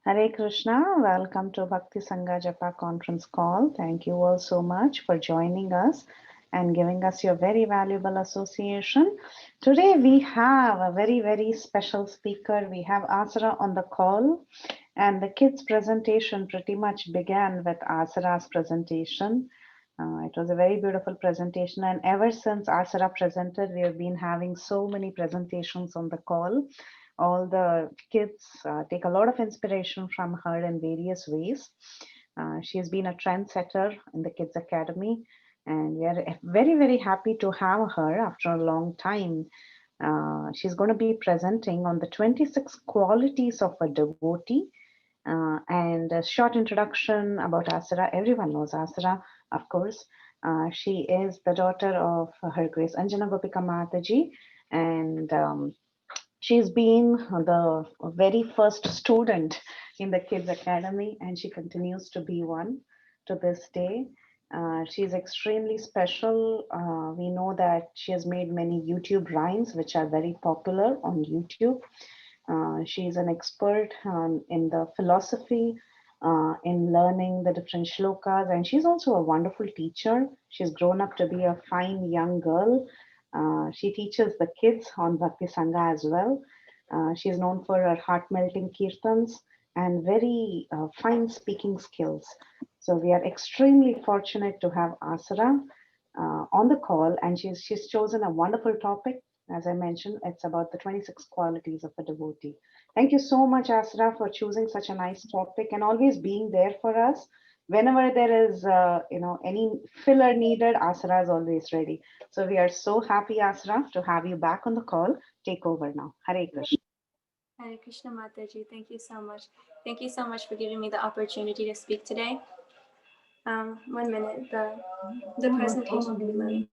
Hare Krishna, welcome to Bhakti Sangha Japa conference call. Thank you all so much for joining us and giving us your very valuable association. Today we have a very special speaker. We have Asara on the call, and the kids' presentation pretty much began with Asara's presentation. It was a very beautiful presentation, and ever since Asara presented, we have been having so many presentations on the call. All the kids take a lot of inspiration from her in various ways. She has been a trendsetter in the Kids Academy, and we are very happy to have her after a long time. She's going to be presenting on the 26 qualities of a devotee, and a short introduction about Asara. Everyone knows Asara, of course. She is the daughter of Her Grace Anjana Gopika Mataji, and she's been the very first student in the Kids Academy, and she continues to be one to this day. She's extremely special. We know that she has made many YouTube rhymes, which are very popular on YouTube. She's an expert in the philosophy, in learning the different shlokas, and she's also a wonderful teacher. She's grown up to be a fine young girl. She teaches the kids on Bhakti Sangha as well. She's known for her heart melting kirtans and very fine speaking skills. So we are extremely fortunate to have Asara on the call, and she's chosen a wonderful topic. As I mentioned, it's about the 26 qualities of a devotee. Thank you so much, Asra, for choosing such a nice topic and always being there for us. Whenever there is, any filler needed, Asra is always ready. So we are so happy, Asra, to have you back on the call. Take over now. Hare Krishna. Hare Krishna Mataji, thank you so much. Thank you so much for giving me the opportunity to speak today. 1 minute, the presentation will be loading.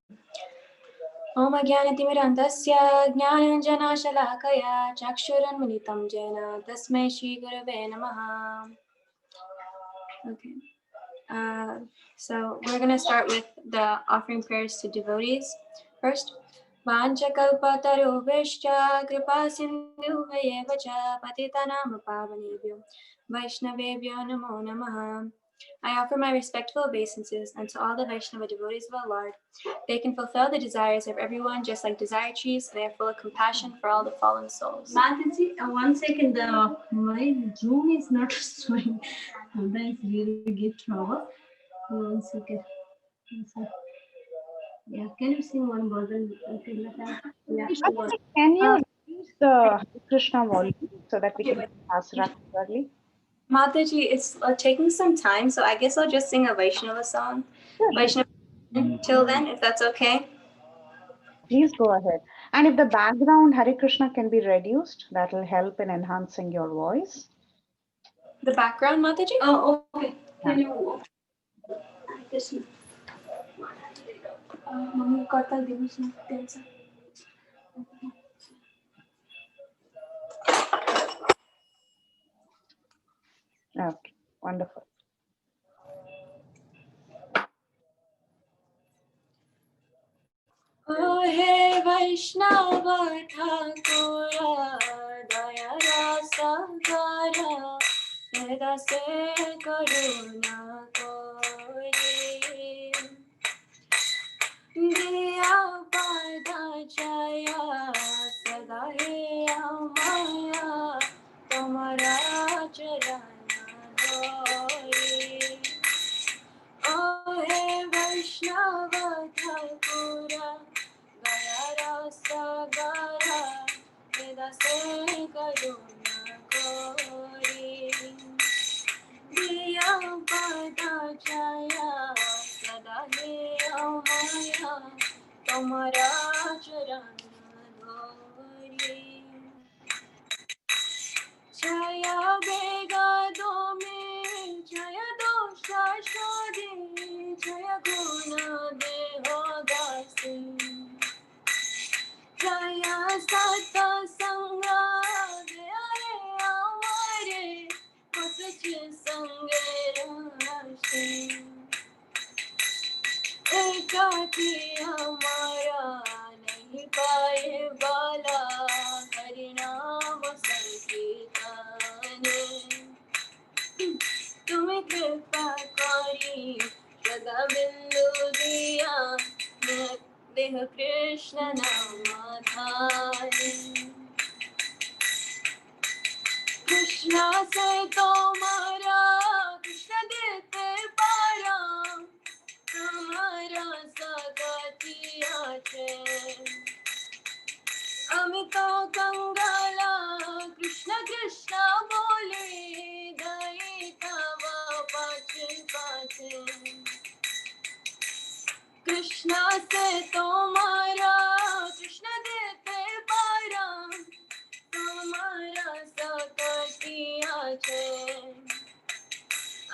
Om Ajnanatimirandasya Jnananjanashalakaya Chakshuranmilitam Jena Tasmai Shri Gurave Namaha. Okay. So we're going to start with the offering prayers to devotees. First, Vanchakalpatarubhishcha Kripa Sindhubhayeva cha Patitanam Pavanebhyo Vaishnavebhyo Namo Namaha. I offer my respectful obeisances unto all the Vaishnava devotees of our Lord. They can fulfill the desires of everyone just like desire trees. They are full of compassion for all the fallen souls. Mataji, 1 second, my Zoom is not showing. Sometimes really get trouble. 1 second. Yeah, can you sing one version until the time? Yeah, sure. Can you reduce the Hare Krishna volume so that we can hear Asra clearly? Mataji, it's taking some time, so I guess I'll just sing a Vaishnava song. Sure. Vaishnava till then, if that's okay. Please go ahead. And if the background Hare Krishna can be reduced, that will help in enhancing your voice. The background, Mataji? Oh, okay. Can you? Krishna. Mami, corta el dibujo, piensa. Okay, wonderful. Oh, hey Vaishnava Thakura, Daya Rasa Gara, Veda Se Karuna Kori, Diya Pada Jaya, Sada He Amaya, Tomara Charana Dori. Oh, hey Vaishnava Thakura, Gaya Rasa Gara, Veda Se Karuna Kori, Diya Pada Jaya, Sada He Amaya, Tomara Charana Dori. Jaya Bega Dome, Jaya Dosha Shode, Jaya Guna Deho Dasi, Jaya Sata Sangha, Jaya Re Amare, Kosach Sangarashi, Ekati Amara, Nahi Paye Bala, Harinam Sankirtane. Krishna से तुम्हारा कृष्ण देते पारा तुम्हारा सगतिया छे अमित कंगाला कृष्ण कृष्ण बोले गए तब पाछे पाछे कृष्णा से तुम्हारा कृष्ण देते पारा तुम्हारा सकतिया छे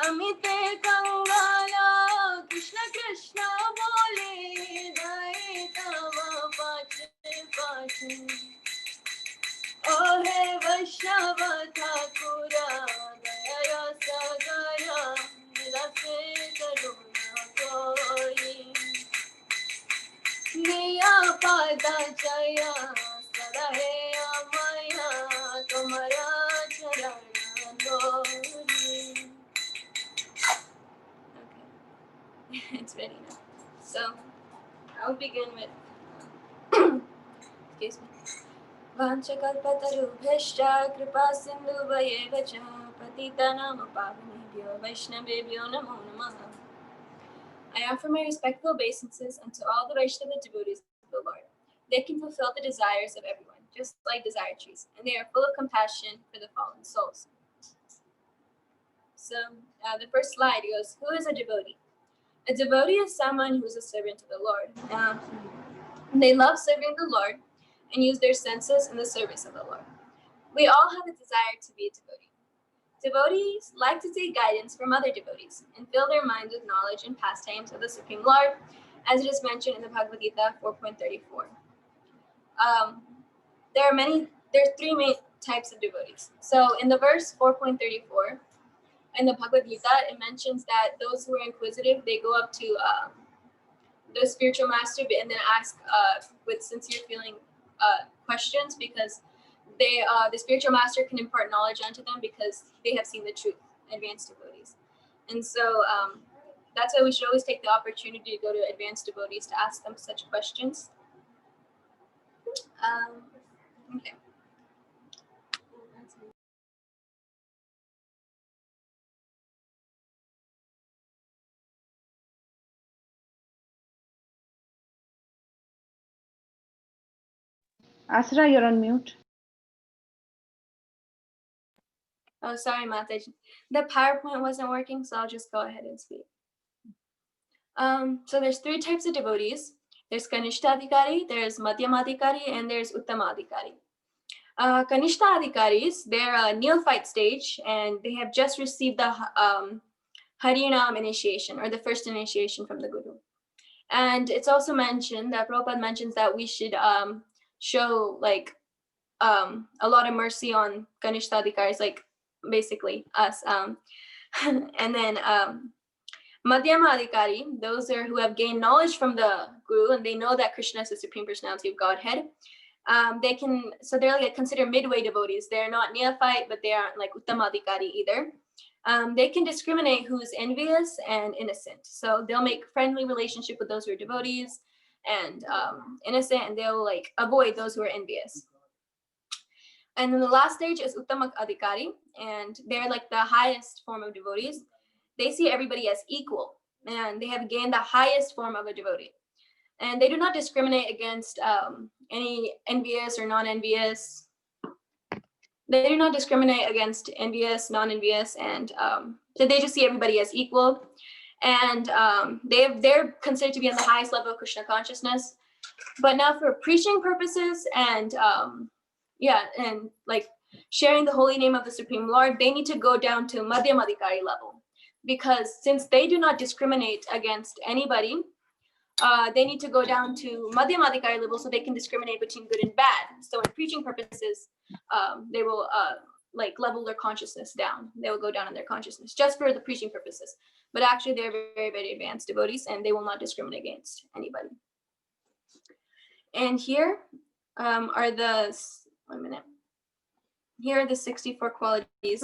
अमिते कंगाला कृष्ण कृष्ण बोले गए तब पाछे पाछे ओ हे वैष्णव ठाकुरा दया सगरा रसे करुणा कोई निया पादा जया सदहे अमया तुम्हारा चरण लोरी. Okay, it's ready now. So I'll begin with excuse me. वाञ्छकल्पतरुभ्यश्च कृपा सिन्धुभयेव च पतितानां पावनेभ्यो वैष्णवेभ्यो नमो नमः. I offer my respectful obeisances unto all the Vaishnava devotees of the Lord. They can fulfill the desires of everyone, just like desire trees, and they are full of compassion for the fallen souls. So the first slide goes, who is a devotee? A devotee is someone who is a servant of the Lord. They love serving the Lord and use their senses in the service of the Lord. We all have a desire to be a devotee. Devotees like to take guidance from other devotees and fill their minds with knowledge and pastimes of the Supreme Lord, as it is mentioned in the Bhagavad Gita 4.34. There are three main types of devotees. So in the verse 4.34, in the Bhagavad Gita, it mentions that those who are inquisitive, they go up to the spiritual master and then ask with sincere feeling questions, because the spiritual master can impart knowledge unto them because they have seen the truth, advanced devotees. And so that's why we should always take the opportunity to go to advanced devotees to ask them such questions. Okay. Asra, you're on mute. Oh, sorry, Mataji. The PowerPoint wasn't working, so I'll just go ahead and speak. So there's three types of devotees. There's Kanishtadhikari, there's Madhyamadhikari, and there's Uttamadhikari. Kanishtadhikaris, they're a neophyte stage, and they have just received the Harinam initiation, or the first initiation from the Guru. And it's also mentioned that Prabhupada mentions that we should show like a lot of mercy on Kanishtadhikaris, like basically us. And then Madhyamadhikari, those are who have gained knowledge from the Guru and they know that Krishna is the Supreme Personality of Godhead. They're like considered midway devotees. They're not neophyte, but they aren't like Uttamadhikari either. They can discriminate who's envious and innocent. So they'll make friendly relationship with those who are devotees and innocent, and they'll like avoid those who are envious. And then the last stage is Uttamadhikari, and they're like the highest form of devotees. They see everybody as equal, and they have gained the highest form of a devotee. And they do not discriminate against any envious or non-envious. They do not discriminate against envious, non-envious, and so they just see everybody as equal. And they're considered to be on the highest level of Krishna consciousness. But now for preaching purposes and and like sharing the holy name of the Supreme Lord, they need to go down to Madhyamadhikari level. Because since they do not discriminate against anybody, they need to go down to Madhyamadhikari level so they can discriminate between good and bad. So in preaching purposes, they will like level their consciousness down. They will go down in their consciousness just for the preaching purposes. But actually they're very, very advanced devotees and they will not discriminate against anybody. And here are the, 1 minute. Here are the 64 qualities,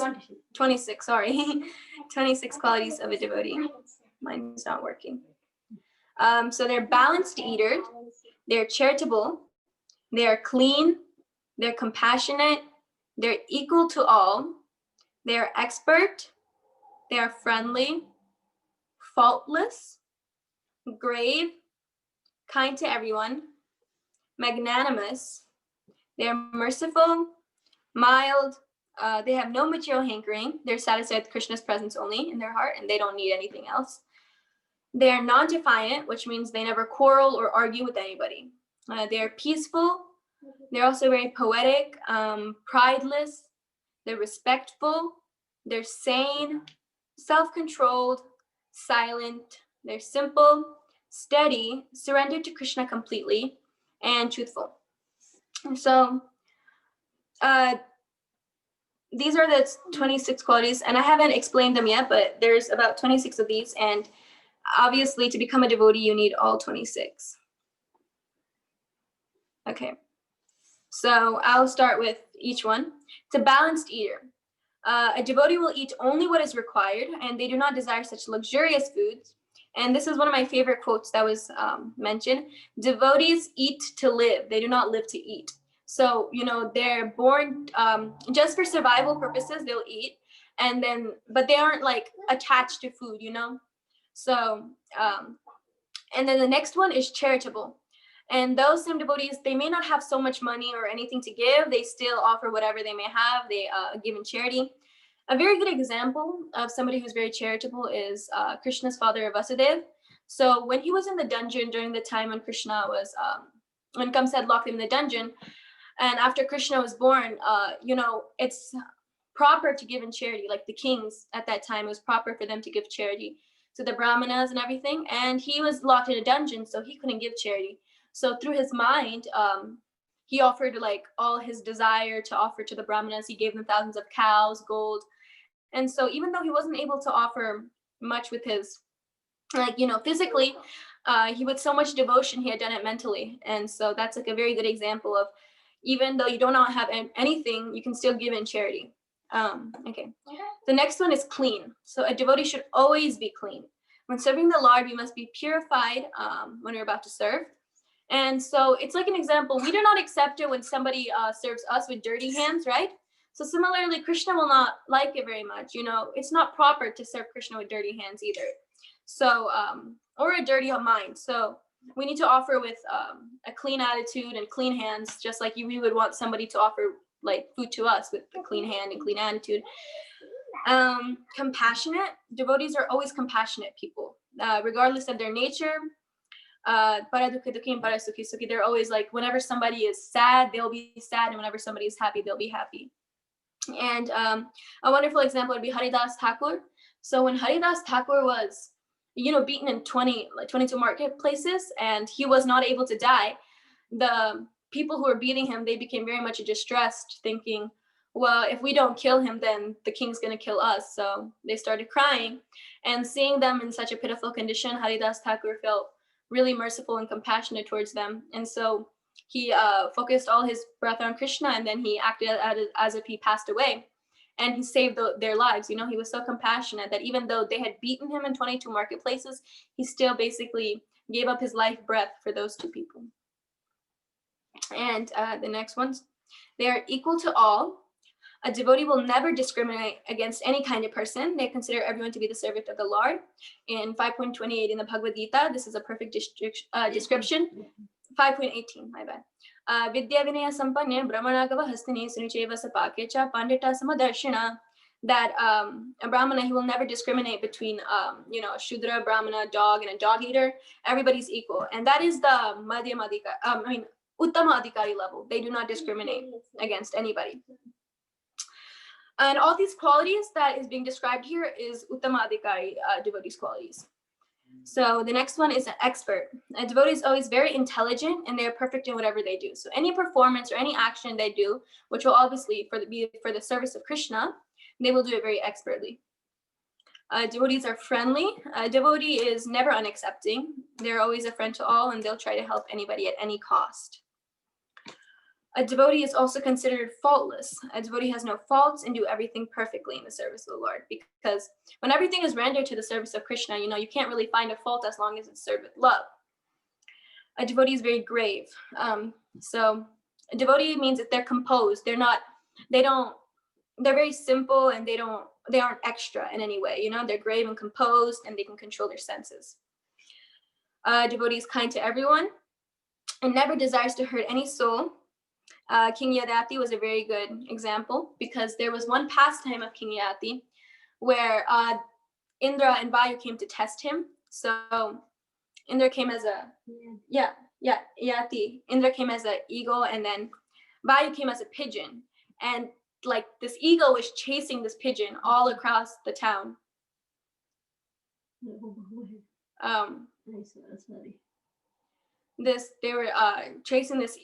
26, sorry, 26 qualities of a devotee. Mine's not working. So they're balanced eaters, they're charitable, they're clean, they're compassionate, they're equal to all, They are expert, they are friendly, faultless, grave, kind to everyone, magnanimous, they are merciful, mild, they have no material hankering, they're satisfied with Krishna's presence only in their heart and they don't need anything else. They are non-defiant, which means they never quarrel or argue with anybody. They are peaceful, they're also very poetic, prideless, they're respectful, they're sane, self-controlled, silent, they're simple, steady, surrendered to Krishna completely, and truthful. So these are the 26 qualities, and I haven't explained them yet, but there's about 26 of these, and obviously to become a devotee, you need all 26. Okay, so I'll start with each one. It's a balanced eater. A devotee will eat only what is required, and they do not desire such luxurious foods. And this is one of my favorite quotes that was mentioned. Devotees eat to live. They do not live to eat. So, you know, they're born just for survival purposes, they'll eat. And then, but they aren't like attached to food, you know? So, and then the next one is charitable. And those same devotees, they may not have so much money or anything to give. They still offer whatever they may have. They give in charity. A very good example of somebody who's very charitable is Krishna's father, Vasudeva. So when he was in the dungeon during the time when Krishna was, when Kamsa had locked him in the dungeon, and after Krishna was born, you know, it's proper to give in charity. Like the kings at that time, it was proper for them to give charity to the brahmanas and everything. And he was locked in a dungeon, so he couldn't give charity. So through his mind, he offered like all his desire to offer to the brahmanas. He gave them thousands of cows, gold. And so even though he wasn't able to offer much with his, like, you know, physically, he with so much devotion, he had done it mentally. And so that's like a very good example of, even though you do not have anything, you can still give in charity. Okay. The next one is clean. So a devotee should always be clean. When serving the Lord, we must be purified when we're about to serve. And so it's like an example. We do not accept it when somebody serves us with dirty hands, right? So similarly, Krishna will not like it very much. You know, it's not proper to serve Krishna with dirty hands either. So, or a dirty mind. So we need to offer with a clean attitude and clean hands, just like we would want somebody to offer like food to us with a clean hand and clean attitude. Compassionate. Devotees are always compassionate people, regardless of their nature. They're always like, whenever somebody is sad, they'll be sad, and whenever somebody is happy, they'll be happy. And a wonderful example would be Haridas Thakur. So when Haridas Thakur was, you know, beaten in 22 marketplaces, and he was not able to die, the people who were beating him, they became very much distressed, thinking, well, if we don't kill him, then the king's going to kill us. So they started crying, and seeing them in such a pitiful condition, Haridas Thakur felt really merciful and compassionate towards them. And so he focused all his breath on Krishna, and then he acted as if he passed away, and he saved their lives. You know, he was so compassionate that even though they had beaten him in 22 marketplaces, he still basically gave up his life breath for those two people. And the next ones, they are equal to all. A devotee will never discriminate against any kind of person. They consider everyone to be the servant of the Lord. In 5.28 in the Bhagavad Gita, this is a perfect description. 5.18, my bad. Vidya Vinaya Sampanne Brahmanagava Hastini Sunucheva Sapake Cha Pandita Samadarshina. That a Brahmana, he will never discriminate between, you know, a Shudra, Brahmana, dog, and a dog eater. Everybody's equal. And that is the Madhyama Adhikari, Uttama Adhikari level. They do not discriminate against anybody. And all these qualities that is being described here is Uttama Adhikari devotees' qualities. So the next one is an expert. A devotee is always very intelligent, and they are perfect in whatever they do. So any performance or any action they do, which will obviously be for the service of Krishna, they will do it very expertly. Devotees are friendly. A devotee is never unaccepting. They're always a friend to all, and they'll try to help anybody at any cost. A devotee is also considered faultless. A devotee has no faults and do everything perfectly in the service of the Lord, because when everything is rendered to the service of Krishna, you know, you can't really find a fault as long as it's served with love. A devotee is very grave. So a devotee means that they're composed. They don't they're very simple, and they aren't extra in any way. They're grave and composed, and they can control their senses. Devotee is kind to everyone and never desires to hurt any soul. King Yadati was a very good example, because there was one pastime of King Yadati where Indra and Vayu came to test him. So Indra came as Yati. Indra came as an eagle, and then Vayu came as a pigeon. And like this eagle was chasing this pigeon all across the town. They were chasing this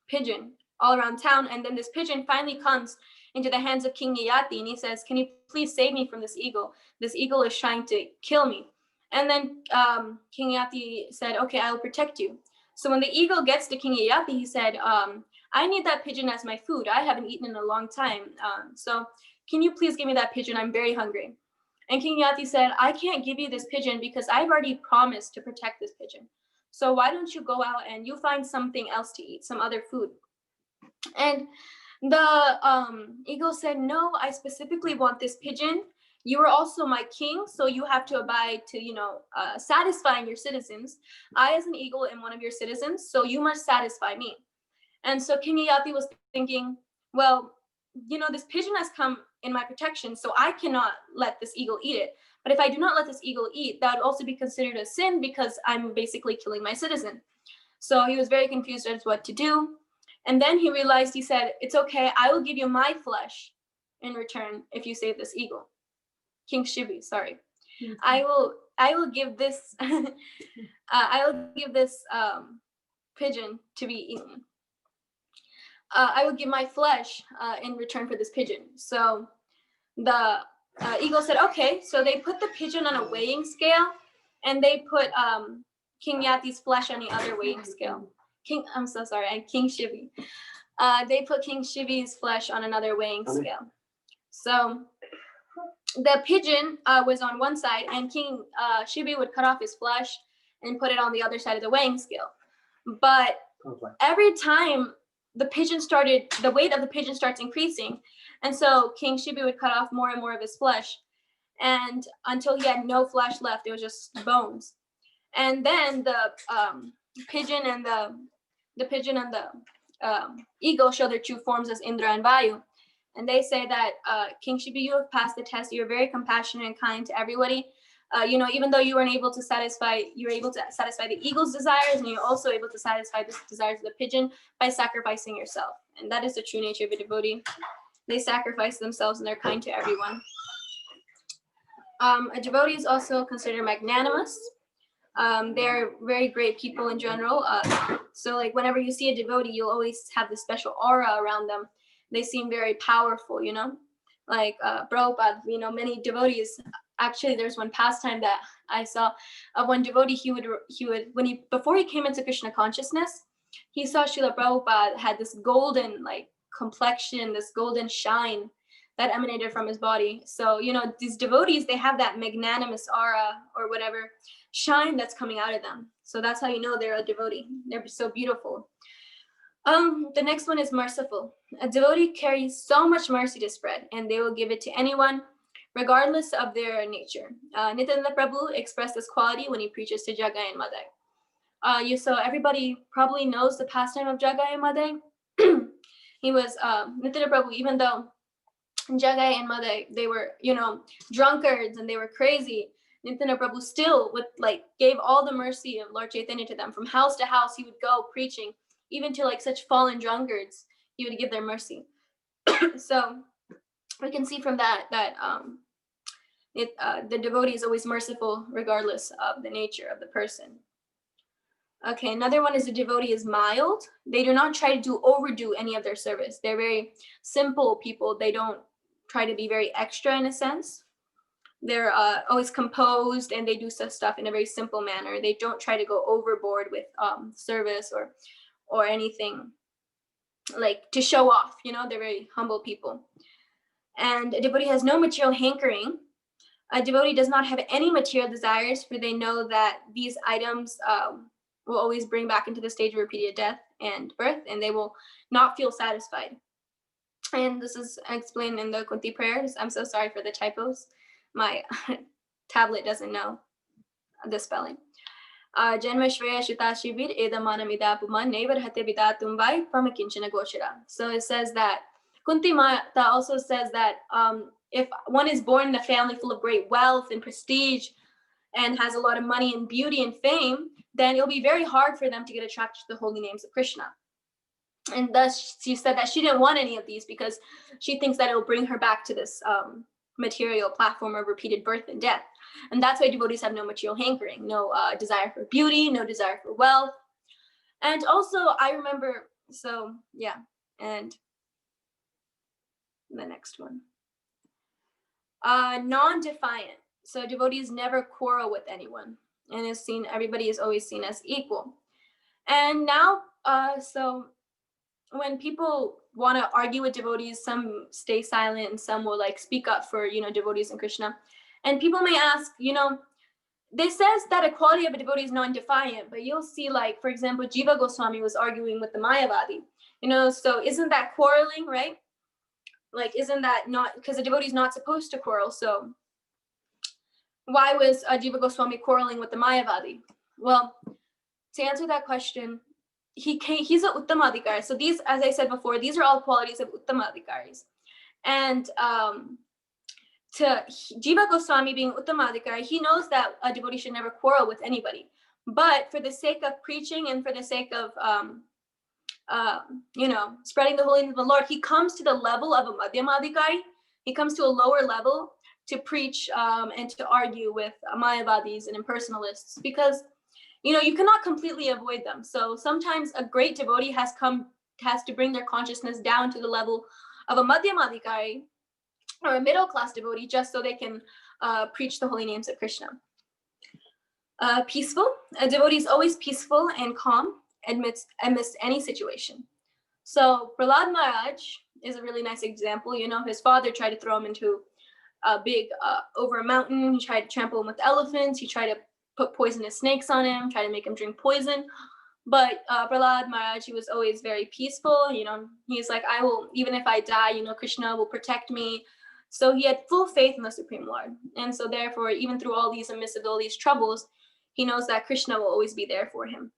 pigeon all around town, and then this pigeon finally comes into the hands of King Yati, and he says, "Can you please save me from this eagle? This eagle is trying to kill me." And then King Yati said, "Okay, I will protect you." So when the eagle gets to King Yati, he said, "I need that pigeon as my food. I haven't eaten in a long time. So can you please give me that pigeon? I'm very hungry." And King Yati said, "I can't give you this pigeon because I've already promised to protect this pigeon. So why don't you go out and you find something else to eat, some other food?" And the eagle said, "No, I specifically want this pigeon. You are also my king, so you have to abide to, satisfying your citizens. I, as an eagle, am one of your citizens, so you must satisfy me." And so King Yati was thinking, well, this pigeon has come in my protection, so I cannot let this eagle eat it. But if I do not let this eagle eat, that would also be considered a sin, because I'm basically killing my citizen. So he was very confused as to what to do. And then he realized, he said, "It's okay, I will give you my flesh in return if you save this eagle." King Shivi, sorry. Mm-hmm. I will give this pigeon to be eaten. I will give my flesh in return for this pigeon. So the eagle said, "Okay." So they put the pigeon on a weighing scale, and they put King Yati's flesh on the other weighing scale. King Shivi. They put King Shivi's flesh on another weighing scale. So the pigeon was on one side, and King Shivi would cut off his flesh and put it on the other side of the weighing scale. But every time the weight of the pigeon starts increasing, and so King Shivi would cut off more and more of his flesh, and until he had no flesh left, it was just bones. And then the pigeon and the eagle show their true forms as Indra and Vayu. And they say that, "King Shivi, you have passed the test. You're very compassionate and kind to everybody. Even though you weren't able to satisfy, you were able to satisfy the eagle's desires, and you're also able to satisfy the desires of the pigeon by sacrificing yourself." And that is the true nature of a devotee. They sacrifice themselves, and they're kind to everyone. A devotee is also considered magnanimous. They're very great people in general. So like whenever you see a devotee, you'll always have this special aura around them. They seem very powerful, like Prabhupada, many devotees. Actually, there's one pastime that I saw of one devotee. He would before he came into Krishna consciousness, he saw Srila Prabhupada had this golden complexion, this golden shine that emanated from his body. So, these devotees, they have that magnanimous aura or whatever shine that's coming out of them. So that's how you know they're a devotee. They're so beautiful. The next one is merciful. A devotee carries so much mercy to spread, and they will give it to anyone, regardless of their nature. Nityananda Prabhu expressed this quality when he preaches to Jagai and Madai. So everybody probably knows the pastime of Jagai and Madai. He was Nityananda Prabhu, even though Jagai and Madai, they were, drunkards and they were crazy, Nityananda Prabhu still gave all the mercy of Lord Chaitanya to them. From house to house, he would go preaching, even to such fallen drunkards, he would give their mercy. So we can see from that the devotee is always merciful regardless of the nature of the person. Okay, another one is the devotee is mild. They do not try to overdo any of their service. They're very simple people. They don't try to be very extra in a sense. They're always composed, and they do stuff in a very simple manner. They don't try to go overboard with service or anything to show off. They're very humble people. And a devotee has no material hankering. A devotee does not have any material desires, for they know that these items will always bring back into the stage of repeated death and birth, and they will not feel satisfied. And this is explained in the Kunti prayers. I'm so sorry for the typos. My tablet doesn't know the spelling. Janma Shreya Shita Shivir Edamana Midapuman Never Hate Bida Tumbai Pamakinchana Goshira. So it says that Kunti Mata also says that if one is born in a family full of great wealth and prestige and has a lot of money and beauty and fame, then it'll be very hard for them to get attracted to the holy names of Krishna. And thus she said that she didn't want any of these because she thinks that it'll bring her back to this material platform of repeated birth and death. And that's why devotees have no material hankering, no desire for beauty, no desire for wealth. And also I remember, so yeah, and the next one. Non-defiant. So devotees never quarrel with anyone and is seen, everybody is always seen as equal. And now, so when people want to argue with devotees, some stay silent and some will like speak up for, devotees and Krishna. And people may ask, this says that a quality of a devotee is non-defiant, but you'll see, like, for example, Jiva Goswami was arguing with the Mayavadi, so isn't that quarreling, right? Like, isn't that not, because a devotee is not supposed to quarrel, so why was Jiva Goswami quarreling with the Mayavadi? Well, to answer that question, he's a Uttamadhikari. So these, as I said before, these are all qualities of Uttamadhikaris. And to Jiva Goswami being Uttamadhikari, he knows that a devotee should never quarrel with anybody. But for the sake of preaching and for the sake of, spreading the holy name of the Lord, he comes to the level of a Madhyamadhikari. He comes to a lower level to preach and to argue with Mayavadis and impersonalists, because you cannot completely avoid them. So sometimes a great devotee has to bring their consciousness down to the level of a Madhyamadhikari or a middle class devotee, just so they can preach the holy names of Krishna. Peaceful. A devotee is always peaceful and calm amidst any situation. So Prahlad Maharaj is a really nice example. His father tried to throw him into over a mountain. He tried to trample him with elephants. He tried to put poisonous snakes on him, try to make him drink poison. But Prahlad Maharaj, he was always very peaceful. He's like, I will, even if I die, Krishna will protect me. So he had full faith in the Supreme Lord. And so therefore, even through all these, amidst all these troubles, he knows that Krishna will always be there for him.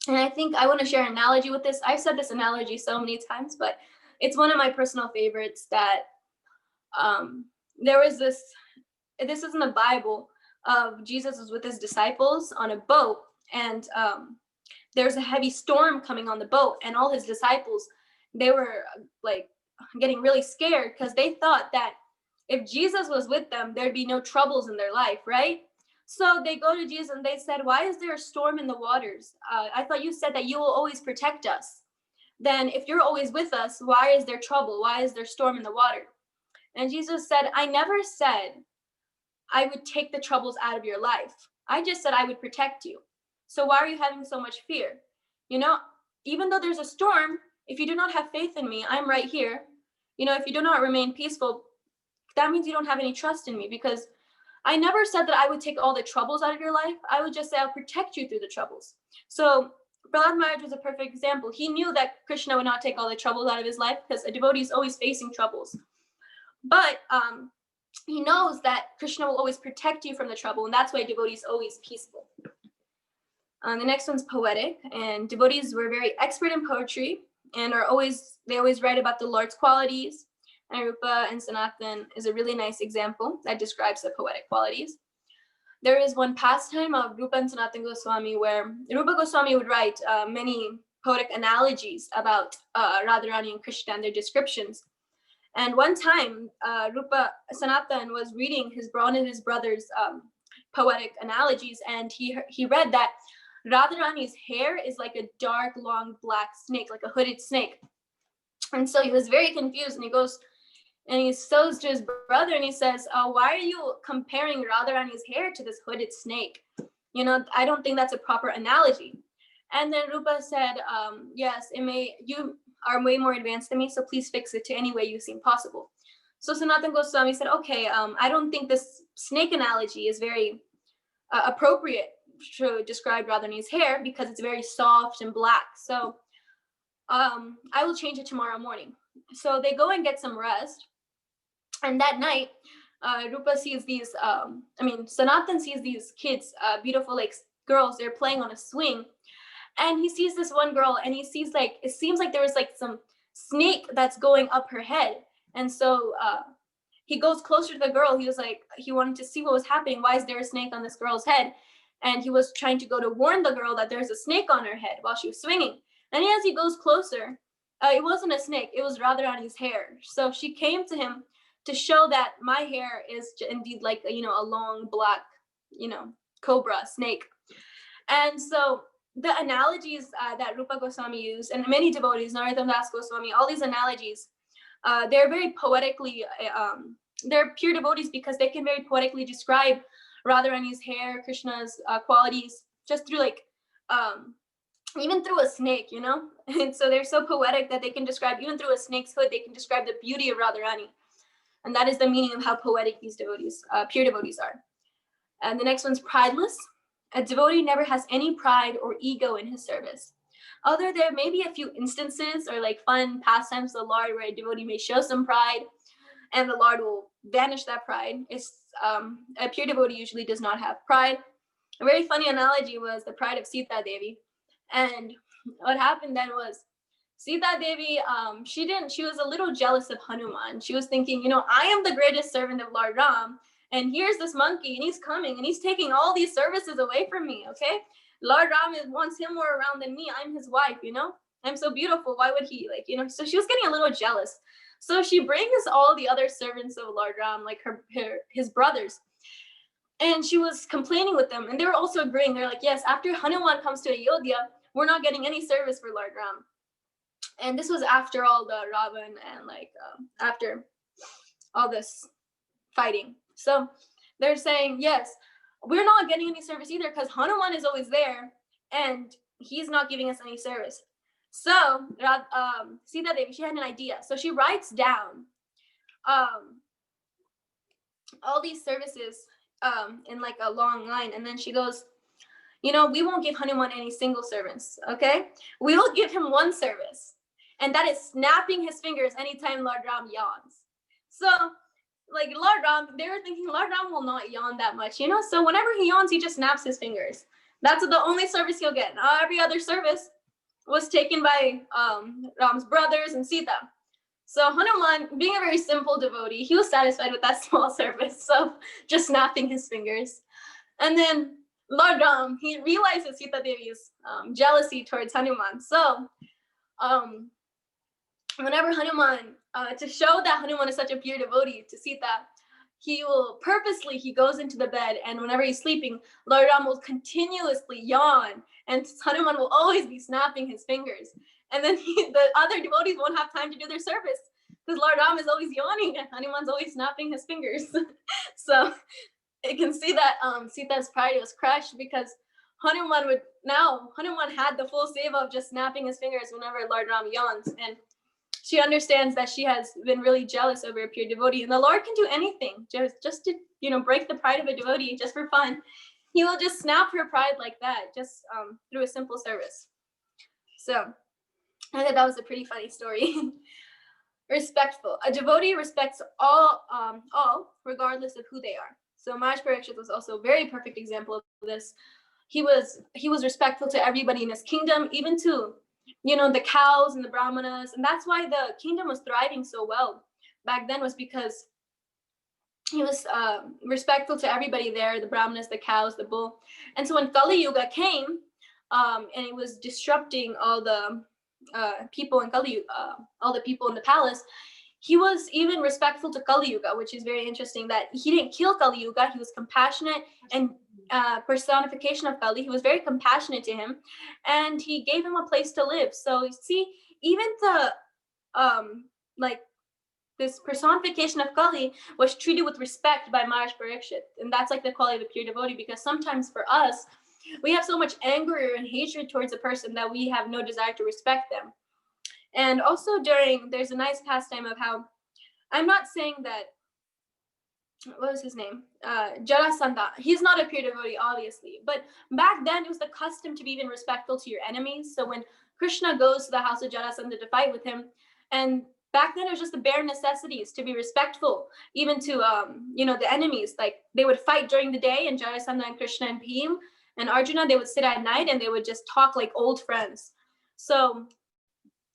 And I think I want to share an analogy with this. I've said this analogy so many times, but it's one of my personal favorites, that there was this is in the Bible, of Jesus was with his disciples on a boat, and there's a heavy storm coming on the boat, and all his disciples, they were like getting really scared because they thought that if Jesus was with them, there'd be no troubles in their life, right? So they go to Jesus and they said, why is there a storm in the waters? I thought you said that you will always protect us. Then if you're always with us, why is there trouble? Why is there storm in the water? And Jesus said, I never said I would take the troubles out of your life. I just said I would protect you. So why are you having so much fear? Even though there's a storm, if you do not have faith in me, I'm right here. If you do not remain peaceful, that means you don't have any trust in me, because I never said that I would take all the troubles out of your life. I would just say I'll protect you through the troubles. So Prahlad Maharaj was a perfect example. He knew that Krishna would not take all the troubles out of his life, because a devotee is always facing troubles. But he knows that Krishna will always protect you from the trouble, and that's why devotees are always peaceful. The next one's poetic, and devotees were very expert in poetry and they always write about the Lord's qualities. And Rupa and Sanatan is a really nice example that describes the poetic qualities. There is one pastime of Rupa and Sanatan Goswami where Rupa Goswami would write many poetic analogies about Radharani and Krishna and their descriptions. And one time, Rupa Sanatan was reading one of his brother's poetic analogies, and he read that Radharani's hair is like a dark, long, black snake, like a hooded snake. And so he was very confused, and he goes and he goes to his brother and he says, why are you comparing Radharani's hair to this hooded snake? I don't think that's a proper analogy. And then Rupa said, yes, you are way more advanced than me, so please fix it to any way you seem possible. So Sanatan Goswami said, okay, I don't think this snake analogy is very appropriate to describe Radharani's hair, because it's very soft and black. So I will change it tomorrow morning. So they go and get some rest. And that night, Rupa sees these, Sanatan sees these kids, beautiful like girls, they're playing on a swing. And he sees this one girl and he sees like, it seems like there was like some snake that's going up her head. And so he goes closer to the girl. He was like, he wanted to see what was happening. Why is there a snake on this girl's head? And he was trying to go to warn the girl that there's a snake on her head while she was swinging. And as he goes closer, it wasn't a snake, it was Radharani's hair. So she came to him to show that my hair is indeed like, a long black, cobra snake. And so the analogies that Rupa Goswami used, and many devotees, Narottam Das Goswami, all these analogies, they're very poetically, they're pure devotees because they can very poetically describe Radharani's hair, Krishna's qualities, just through like, even through a snake, And so they're so poetic that they can describe, even through a snake's hood, they can describe the beauty of Radharani. And that is the meaning of how poetic these devotees, pure devotees are. And the next one's prideless. A devotee never has any pride or ego in his service. Although there may be a few instances or like fun pastimes of the Lord where a devotee may show some pride and the Lord will vanish that pride. A pure devotee usually does not have pride. A very funny analogy was the pride of Sita Devi. And what happened then was Sita Devi, she was a little jealous of Hanuman. She was thinking, I am the greatest servant of Lord Ram, and here's this monkey, and he's coming, and he's taking all these services away from me, okay? Lord Ram wants him more around than me. I'm his wife, I'm so beautiful. Why would he, So she was getting a little jealous. So she brings all the other servants of Lord Ram, like his brothers, and she was complaining with them, and they were also agreeing. They're like, yes, after Hanuman comes to Ayodhya, we're not getting any service for Lord Ram. And this was after all the Ravan and after all this fighting. So they're saying, yes, we're not getting any service either because Hanuman is always there and he's not giving us any service. So Sita Devi, she had an idea. So she writes down all these services in like a long line. And then she goes, we won't give Hanuman any single servants, okay? We will give him one service. And that is snapping his fingers anytime Lord Ram yawns. So, Lord Ram, they were thinking Lord Ram will not yawn that much, So whenever he yawns, he just snaps his fingers. That's the only service he'll get. Every other service was taken by Ram's brothers and Sita. So Hanuman, being a very simple devotee, he was satisfied with that small service, so just snapping his fingers. And then Lord Ram, he realizes Sita Devi's jealousy towards Hanuman. So, whenever Hanuman, to show that Hanuman is such a pure devotee to Sita, he goes into the bed, and whenever he's sleeping, Lord Ram will continuously yawn, and Hanuman will always be snapping his fingers. And then the other devotees won't have time to do their service, because Lord Ram is always yawning, and Hanuman's always snapping his fingers. So you can see that Sita's pride was crushed, because Hanuman had the full seva of just snapping his fingers whenever Lord Ram yawns, and she understands that she has been really jealous over a pure devotee, and the Lord can do anything just to break the pride of a devotee just for fun. He will just snap her pride like that, just through a simple service. So I thought that was a pretty funny story. Respectful. A devotee respects all regardless of who they are. So Maharaj Parikshit was also a very perfect example of this. He was respectful to everybody in his kingdom, even to the cows and the brahmanas. And that's why the kingdom was thriving so well back then, was because he was respectful to everybody there, the brahmanas, the cows, the bull. And so when Kali Yuga came, and it was disrupting all the people in Kali Yuga, all the people in the palace, he was even respectful to Kali Yuga, which is very interesting, that he didn't kill Kali Yuga. He was compassionate and personification of Kali. He was very compassionate to him, and he gave him a place to live. So you see, even the this personification of Kali was treated with respect by Maharaj Parikshit, and that's like the quality of a pure devotee, because sometimes for us, we have so much anger and hatred towards a person that we have no desire to respect them. And also there's a nice pastime of how, I'm not saying that, what was his name? Jarasandha. He's not a pure devotee, obviously. But back then, it was the custom to be even respectful to your enemies. So when Krishna goes to the house of Jarasandha to fight with him, and back then it was just the bare necessities to be respectful, even to the enemies. Like they would fight during the day, and Jarasandha and Krishna and Bhim and Arjuna, they would sit at night and they would just talk like old friends. So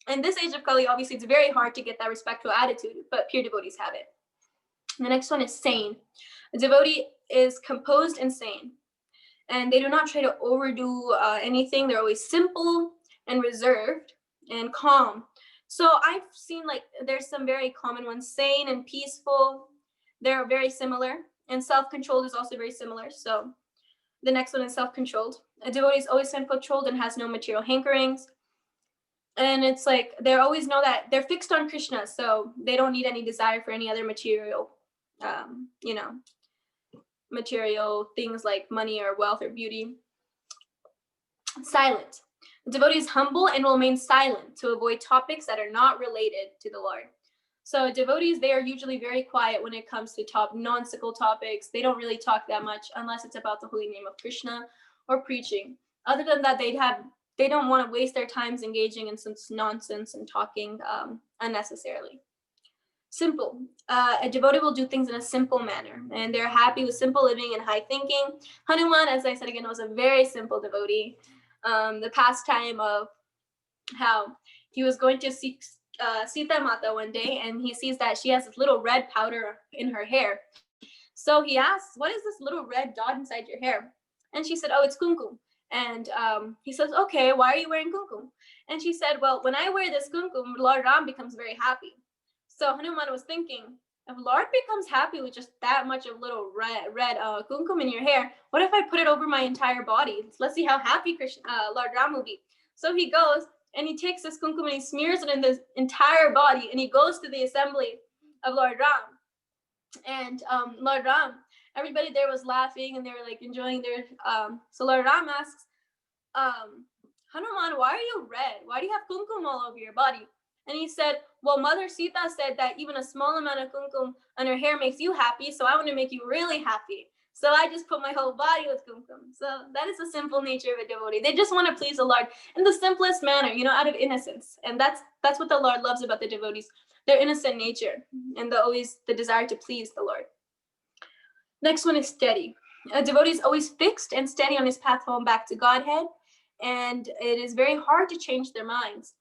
in this age of Kali, obviously it's very hard to get that respectful attitude, but pure devotees have it. The next one is sane. A devotee is composed and sane, and they do not try to overdo anything. They're always simple and reserved and calm. So I've seen like there's some very common ones: sane and peaceful. They're very similar, and self-controlled is also very similar. So the next one is self-controlled. A devotee is always self-controlled and has no material hankerings. And it's like they always know that they're fixed on Krishna, so they don't need any desire for any other material, material things like money or wealth or beauty. Silent. The devotee is humble and will remain silent to avoid topics that are not related to the Lord. So devotees, they are usually very quiet when it comes to nonsensical topics. They don't really talk that much unless it's about the holy name of Krishna or preaching. Other than that, they don't want to waste their times engaging in some nonsense and talking unnecessarily. Simple. A devotee will do things in a simple manner, and they're happy with simple living and high thinking. Hanuman, as I said again, was a very simple devotee. The pastime of how he was going to see Sita Mata one day, and he sees that she has this little red powder in her hair. So he asks, "What is this little red dot inside your hair?" And she said, "Oh, it's kumkum." And he says, "Okay, why are you wearing kumkum?" And she said, "Well, when I wear this kumkum, Lord Ram becomes very happy." So Hanuman was thinking, if Lord becomes happy with just that much of little red kumkum in your hair, what if I put it over my entire body? Let's see how happy Lord Ram will be. So he goes and he takes this kumkum and he smears it in his entire body, and he goes to the assembly of Lord Ram. And Lord Ram, everybody there was laughing and they were like enjoying their. So Lord Ram asks, Hanuman, why are you red? Why do you have kumkum all over your body? And he said, well, Mother Sita said that even a small amount of kumkum on her hair makes you happy, so I want to make you really happy. So I just put my whole body with kumkum. So that is the simple nature of a devotee. They just want to please the Lord in the simplest manner, out of innocence. And that's what the Lord loves about the devotees, their innocent nature and the desire to please the Lord. Next one is steady. A devotee is always fixed and steady on his path home back to Godhead, and it is very hard to change their minds.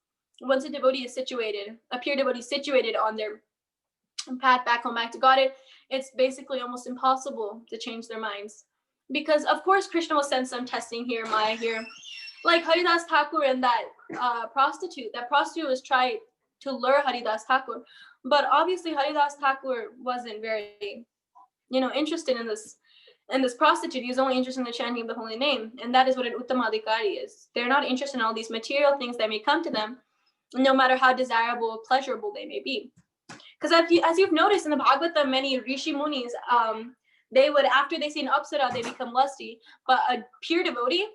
Once a devotee is situated, a pure devotee is situated on their path back home back to Godhead, it's basically almost impossible to change their minds. Because of course Krishna will send some testing here, Maya here. Like Haridas Thakur and that prostitute was trying to lure Haridas Thakur. But obviously Haridas Thakur wasn't very, interested in this prostitute. He was only interested in the chanting of the holy name. And that is what an Uttamadhikari is. They're not interested in all these material things that may come to them, no matter how desirable or pleasurable they may be. Because as you've noticed in the Bhagavatam, many Rishi Munis, they would, after they see an Apsara, they become lusty. But a pure devotee,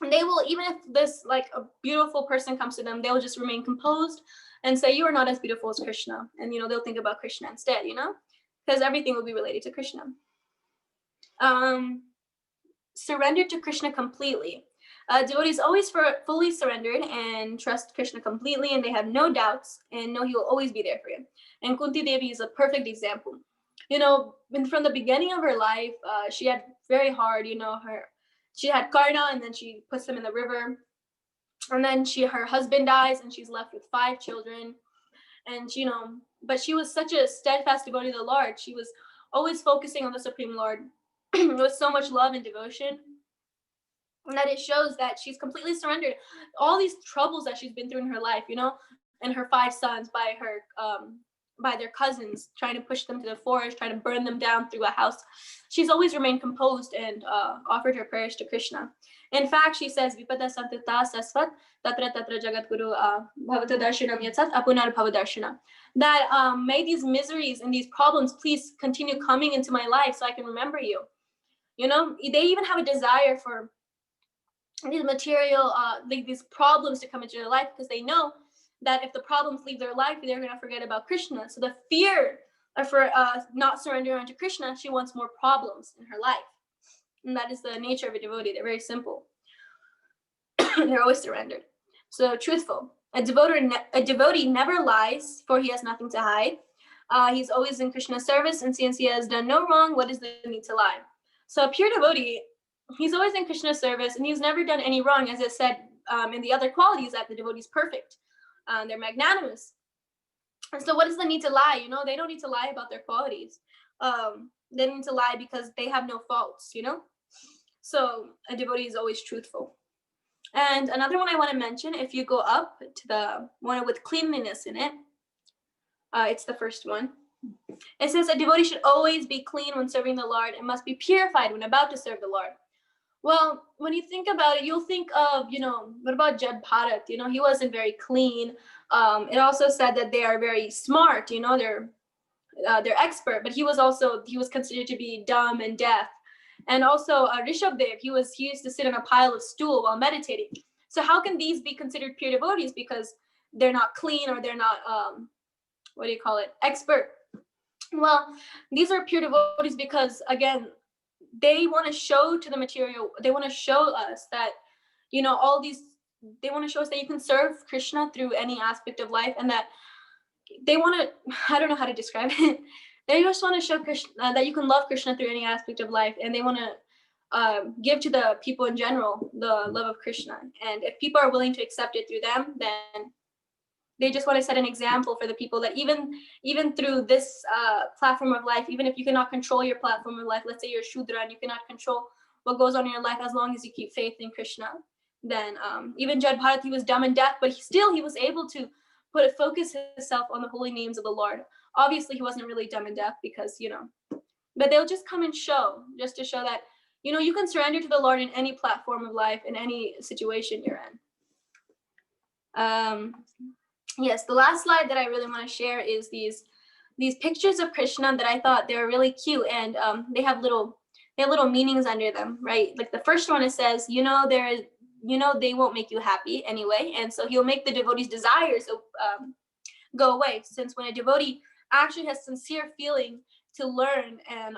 they will, even if this like a beautiful person comes to them, they will just remain composed and say, you are not as beautiful as Krishna. And, they'll think about Krishna instead, because everything will be related to Krishna. Surrender to Krishna completely. Devotees always fully surrendered and trust Krishna completely, and they have no doubts and know he will always be there for you. And Kunti Devi is a perfect example. From the beginning of her life, she had very hard, she had Karna, and then she puts him in the river. And then her husband dies, and she's left with 5 children. And, but she was such a steadfast devotee to the Lord. She was always focusing on the Supreme Lord with so much love and devotion. And that it shows that she's completely surrendered. All these troubles that she's been through in her life, and her 5 sons by their cousins, trying to push them to the forest, trying to burn them down through a house. She's always remained composed and offered her prayers to Krishna. In fact, she says, Vipada Santata Sasvat, Tatra Tatra Jagat Guru Bhavata Darshanam Yatsat Apunar Bhavadarshana. That may these miseries and these problems please continue coming into my life so I can remember you. They even have a desire for these material, these problems to come into their life, because they know that if the problems leave their life, they're going to forget about Krishna. So the fear for not surrendering to Krishna, she wants more problems in her life. And that is the nature of a devotee. They're very simple. They're always surrendered. So truthful. A devotee never lies, for he has nothing to hide. He's always in Krishna's service, and since he has done no wrong, what is the need to lie? So a pure devotee, he's always in Krishna's service, and he's never done any wrong, as it said in the other qualities that the devotee is perfect. They're magnanimous. And so what is the need to lie? You know, they don't need to lie about their qualities. They don't need to lie because they have no faults, you know? So a devotee is always truthful. And another one I want to mention, if you go up to the one with cleanliness in it, it's the first one. It says a devotee should always be clean when serving the Lord and must be purified when about to serve the Lord. Well, when you think about it, you'll think of, you know, what about Jad Bharat? You know, he wasn't very clean. It also said that they are very smart, you know, they're expert, but he was considered to be dumb and deaf. And also Rishabdev, he used to sit on a pile of stool while meditating. So how can these be considered pure devotees? Because they're not clean, or they're not expert. Well, these are pure devotees because, again, they want to show to the material, they want to show us that, you know, they want to show us that you can serve Krishna through any aspect of life, and that they want to, I don't know how to describe it. They just want to show Krishna that you can love Krishna through any aspect of life, and they want to give to the people in general the love of Krishna. And if people are willing to accept it through them, then they just want to set an example for the people that even through this platform of life, even if you cannot control your platform of life, let's say you're Shudra and you cannot control what goes on in your life, as long as you keep faith in Krishna, then even Jad Bharat, he was dumb and deaf, but he was able to focus himself on the holy names of the Lord. Obviously, he wasn't really dumb and deaf because, you know, but they'll just come and show, just to show that, you know, you can surrender to the Lord in any platform of life, in any situation you're in. Yes, the last slide that I really want to share is these pictures of Krishna that I thought they were really cute, and they have little meanings under them, right? Like the first one, it says, you know, they won't make you happy anyway, and so he'll make the devotee's desires go away. Since when a devotee actually has sincere feeling to learn and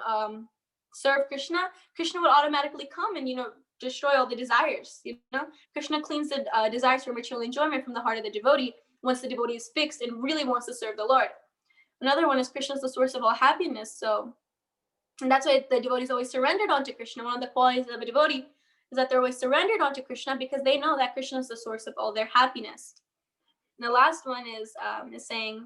serve Krishna, Krishna would automatically come and, you know, destroy all the desires. You know, Krishna cleans the desires for material enjoyment from the heart of the devotee once the devotee is fixed and really wants to serve the Lord. Another one is Krishna is the source of all happiness. And that's why the devotees always surrendered onto Krishna. One of the qualities of a devotee is that they're always surrendered onto Krishna because they know that Krishna is the source of all their happiness. And the last one is saying,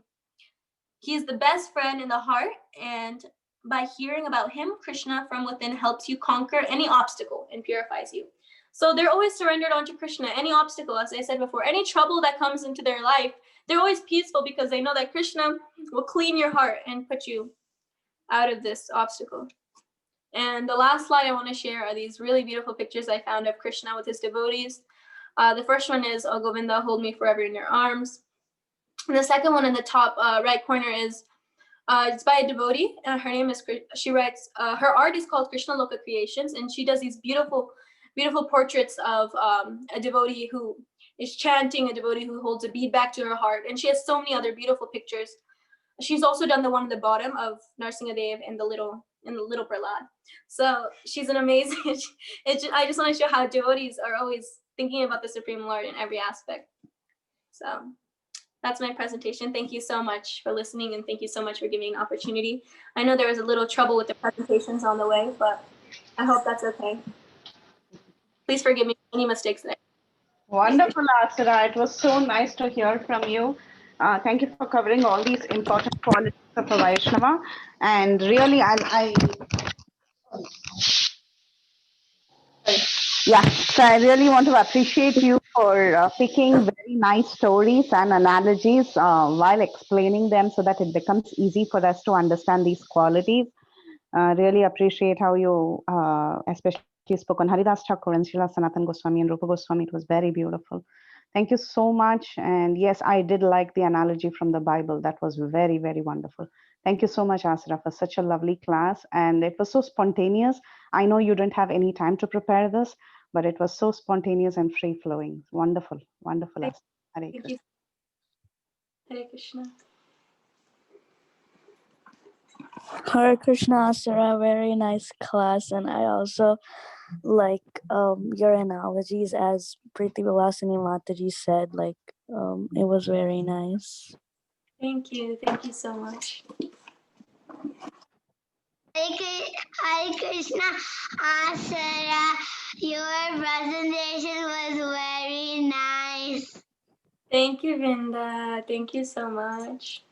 he is the best friend in the heart, and by hearing about him, Krishna from within helps you conquer any obstacle and purifies you. So they're always surrendered onto Krishna. Any obstacle, as I said before, any trouble that comes into their life, they're always peaceful because they know that Krishna will clean your heart and put you out of this obstacle. And the last slide I want to share are these really beautiful pictures I found of Krishna with his devotees. The first one is, "Oh Govinda, hold me forever in your arms." And the second one in the top right corner is it's by a devotee. Her name is, she writes, her art is called Krishna Loka Creations, and she does these beautiful portraits of a devotee who is chanting, a devotee who holds a bead back to her heart, and she has so many other beautiful pictures. She's also done the one at the bottom of Narsingadev and the little Prahlad. So she's an amazing. I just want to show how devotees are always thinking about the Supreme Lord in every aspect. So that's my presentation. Thank you so much for listening, and thank you so much for giving me an opportunity. I know there was a little trouble with the presentations on the way, but I hope that's okay. Please forgive me for any mistakes that Wonderful, Asara. It was so nice to hear from you. Thank you for covering all these important qualities of a Vaishnava. And really, so I really want to appreciate you for picking very nice stories and analogies while explaining them so that it becomes easy for us to understand these qualities. Really appreciate how you especially spoke on Haridas Thakur and Srila Sanatan Goswami and Rupa Goswami. It was very beautiful. Thank you so much. And yes, I did like the analogy from the Bible. That was very, very wonderful. Thank you so much, Asra, for such a lovely class. And it was so spontaneous. I know you didn't have any time to prepare this, but it was so spontaneous and free flowing. Wonderful, wonderful. Thank Hare Krishna. Hare Krishna. Hare Krishna, Asara, very nice class, and I also like your analogies, as Preeti Vilasini Mataji said, like It was very nice. Thank you. Thank you so much. Hare Krishna, Asara, your presentation was very nice. Thank you, Vinda. Thank you so much.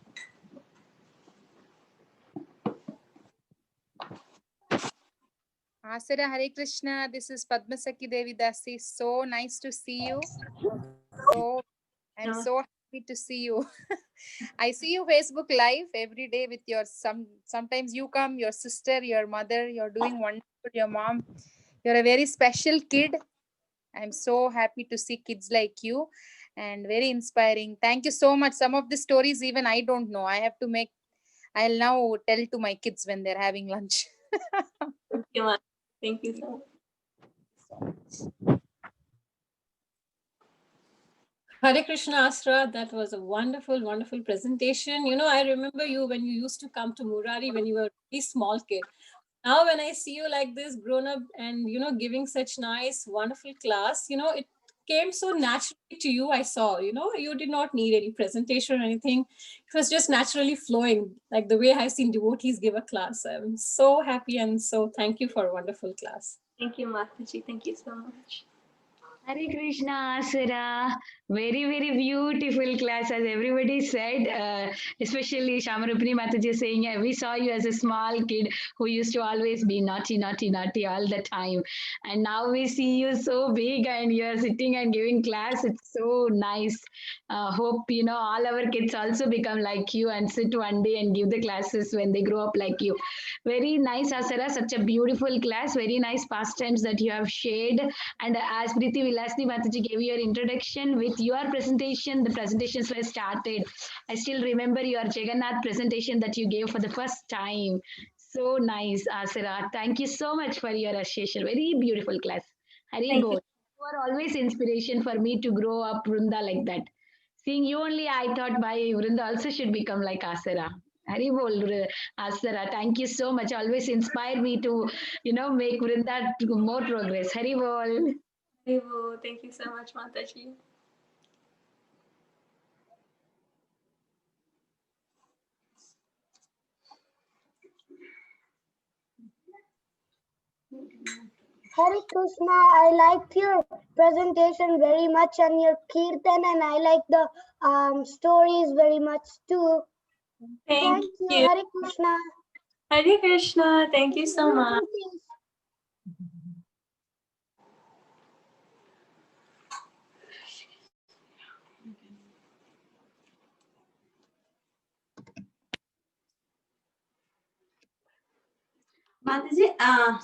Asara, Hare Krishna. This is Padmasaki Devi Dasi. So nice to see you. So I'm so happy to see you. I see you Facebook Live every day with your sometimes you come, your sister, your mother, you're doing wonderful, your mom. You're a very special kid. I'm so happy to see kids like you and very inspiring. Thank you so much. Some of the stories even I don't know. I'll now tell to my kids when they're having lunch. Thank you, Ma. Thank you so much. Hare Krishna, Asra. That was a wonderful, wonderful presentation. You know, I remember you when you used to come to Murari when you were a very small kid. Now, when I see you like this, grown up, and giving such nice, wonderful class, it came so naturally to you. I saw, you did not need any presentation or anything. It was just naturally flowing, like the way I've seen devotees give a class. I'm so happy and so thank you for a wonderful class. Thank you, Mataji. Thank you so much. Hare Krishna, Asura. Very, very beautiful class, as everybody said. Especially Shamarupini Mataji saying, we saw you as a small kid who used to always be naughty, naughty, naughty all the time. And now we see you so big and you are sitting and giving class. It's so nice. Hope, all our kids also become like you and sit one day and give the classes when they grow up like you. Very nice, Asura. Such a beautiful class. Very nice pastimes that you have shared. And as Priti Vilasni Mataji gave your introduction with your presentation, the presentations were started. I still remember your Jagannath presentation that you gave for the first time. So nice, Asira. Thank you so much for your association. Very beautiful class. Hari Thank Bol. you. You are always inspiration for me to grow up Vrunda like that. Seeing you only, I thought my Vrunda also should become like Asira. Hari Bol, Asara. Thank you so much. Always inspire me to, make Vrinda to more progress. Hari Bol. Thank you so much, Mataji. Hare Krishna, I liked your presentation very much and your kirtan, and I like the stories very much too. Thank you. you. Hare Krishna. Hare Krishna. Thank you so much. Mataji,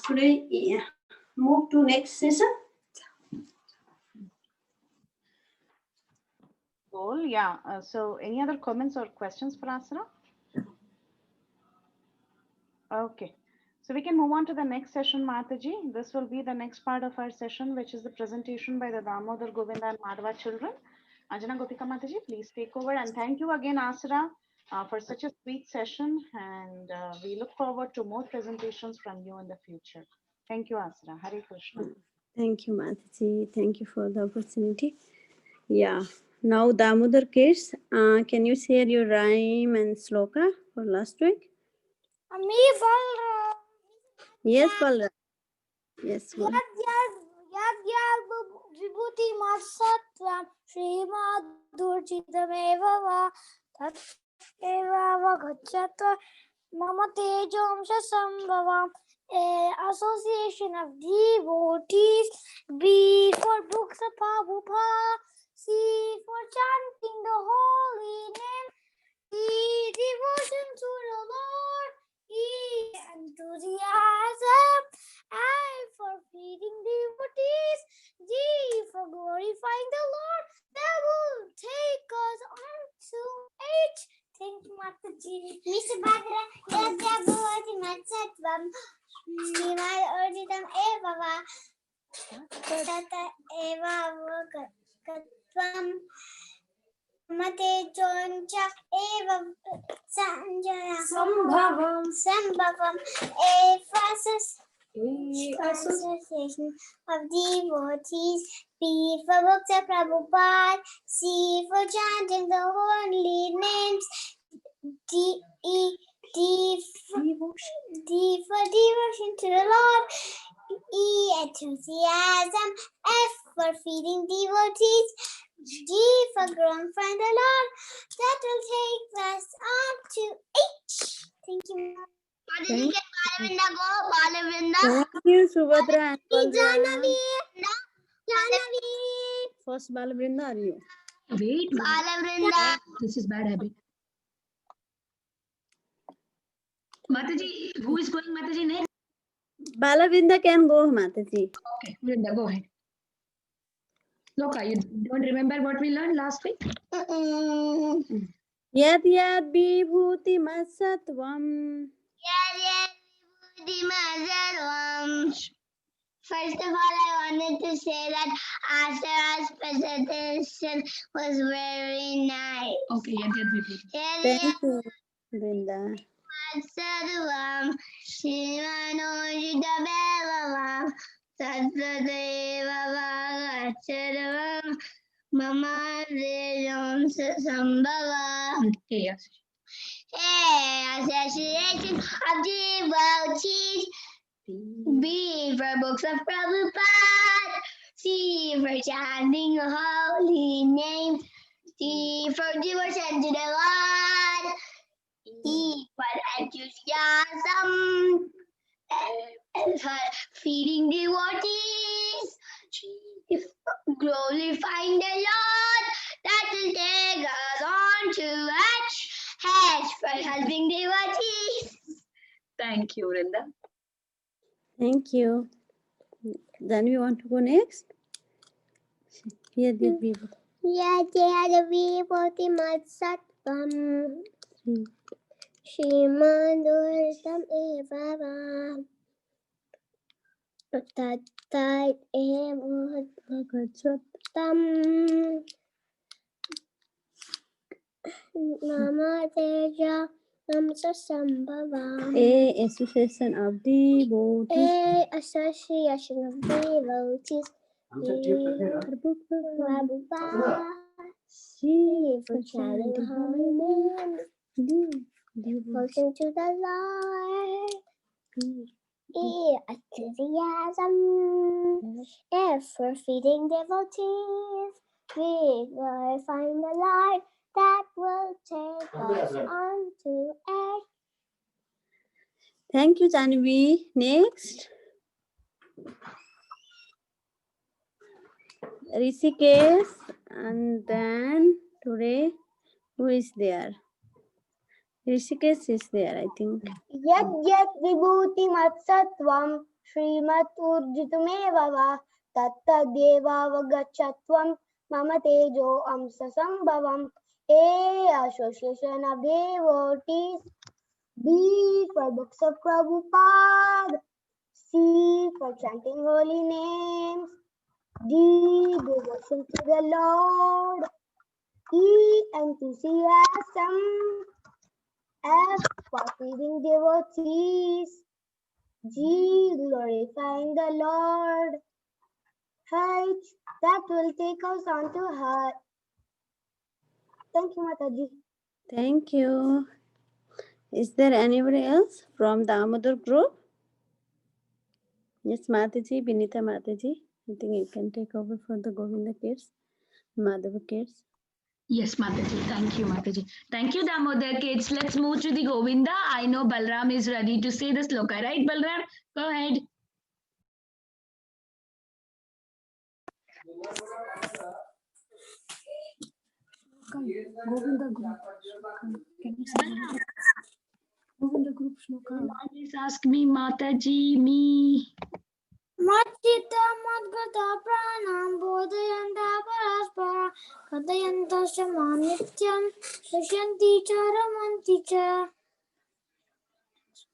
should I move to next session? Cool. Yeah. So any other comments or questions for Asana? Okay. So we can move on to the next session, Mataji. This will be the next part of our session, which is the presentation by the Damodar, Govinda and Madhava children. Anjana Gopika Mataji, please take over. And thank you again, Asara, for such a sweet session. And we look forward to more presentations from you in the future. Thank you, Asara. Hare Krishna. Thank you, Mataji. Thank you for the opportunity. Yeah. Now, Damodar kids, can you share your rhyme and sloka for last week? Me, Balram. Yes, Balram. Yes, go ahead. Yad vibhuti matsatvam srimadurjidameva va tat eva vagachatva mama tejamsha sambhavam. Association of devotees. B for books of Prabhupada. C for chanting the holy name. D devotion to the Lord. E enthusiasm. I for feeding devotees. G for glorifying the Lord. That will take us on to H. Thank you, Mataji. Miss Bhadra, Yadya Bhavati Matsatvam, Srimad Urjitam Eva Va, Tata Eva Vakatvam, Mate Joncha Eva Sanjaya Sambhavam Ephasis Association of Devotees. P for books of Prabhupada. C for chanting the holy names. D for devotion to the Lord. E, enthusiasm. F for feeding devotees. G for growing from the Lord. That will take us on to H. Thank you. Thank Balavrinda go, Balavrinda. you, Subhadra and Janavi. Balrama. Janavi. First Balabrinda are you? Wait. Balavrinda. This is bad habit. Mataji, who is going Mataji next? Balabrinda can go, Mataji. Okay, Vrinda, go ahead. Loka, you don't remember what we learned last week? Yad yad vibhuti masatvam. First of all, I wanted to say that Asara's presentation was very nice. Okay, yad vibhuti. Thank you, Brinda. Sarvam Shivanojita Bevavam Satadeva Vagacharam Mama Vijam Sambhava. Yes. Hey, Association of Devotees. B for books of Prabhupada. C for chanting holy names. D for devotion to the Lord. E for enthusiasm. L for feeding devotees. G for glorifying the Lord. That will take us on to H. H for helping devotees. Thank you, Vrinda. Thank you. Then we want to go next. Yad yad vibhuti. Yad vibhuti matsatvam Shrimanduristam evavam Tattat evut bhagachattam Mama teja namsa sambhavam. A, association of devotees. A, association of devotees. Prabhupada. C for chanting holy names. Devotion to the Lord. E, enthusiasm. F for feeding devotees. G, glorifying the Lord. That will take us on to H. Thank you, Janvi. Next. Rishikesh. And then today, who is there? Rishikesh is there, I think. Yad yad vibhuti matsatvam Srimat urjitumeva va Tatta deva vagachatvam Mama tejo amsa sambhavam. A, association of devotees. B for books of Prabhupada. C for chanting holy names. D, devotion to the Lord. E, enthusiasm. F for feeding devotees. G, glorifying the Lord. H, that will take us on to her. Thank you, Mataji. Thank you. Is there anybody else from the Damodar group? Yes, Mataji, Binita Mataji. I think you can take over for the Govinda kids, Madhava kids. Yes, Mataji. Thank you, Mataji. Thank you, Damodar kids. Let's move to the Govinda. I know Balram is ready to say the sloka, right, Balram? Go ahead. Govinda group. Can you say Govinda group shloka? Please ask me, Mataji, me. Matchita madgata pranam bodhayanta paraspara kadayanta samanityam sushanti cha ramanti cha.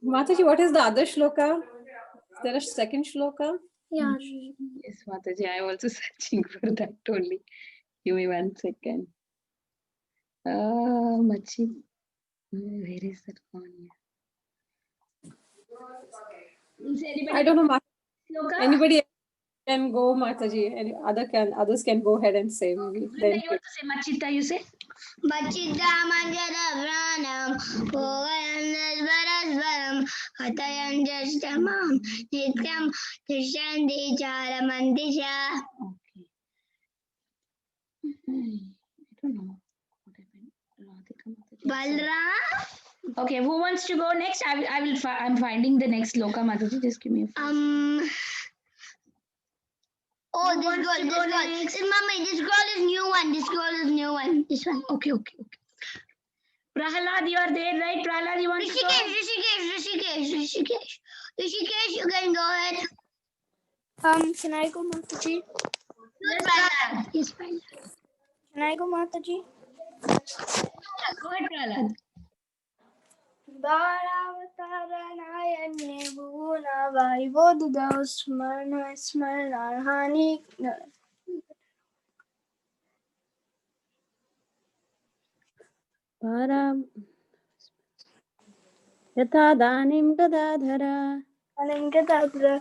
Mataji, what is the other shloka? Is there a second shloka? Yeah. Yes, Mataji, I am also searching for that only. Give me 1 second. Machi, where is that gone? Is anybody? I don't know. Shloka? Anybody else can go, Mataji. Any others can go ahead and say maybe. Then you want to say Machita, you say? Machita manjada pranam, Poganasvarasvaram, Hatayanjastamam, Nityam, Tishanti Charamandisha. Okay. I don't know what happened. Balram? Okay, who wants to go next? I will. I'm finding the next Loka Mataji. Just give me a few. Oh, this girl. Mommy, this girl is new one. This one. Okay. Prahalad, you are there, right? Prahalad, you want to go? Rishikesh, you can go ahead. Can I go, Mataji? Yes, Prahlad. Yes, Prahlad. Can I go, Mataji? Go ahead, Prahalad. Bharavataranayanye bhuna vaivodudau smarnarhani. Param Yatha Danim Gadadhara. Alingatadra.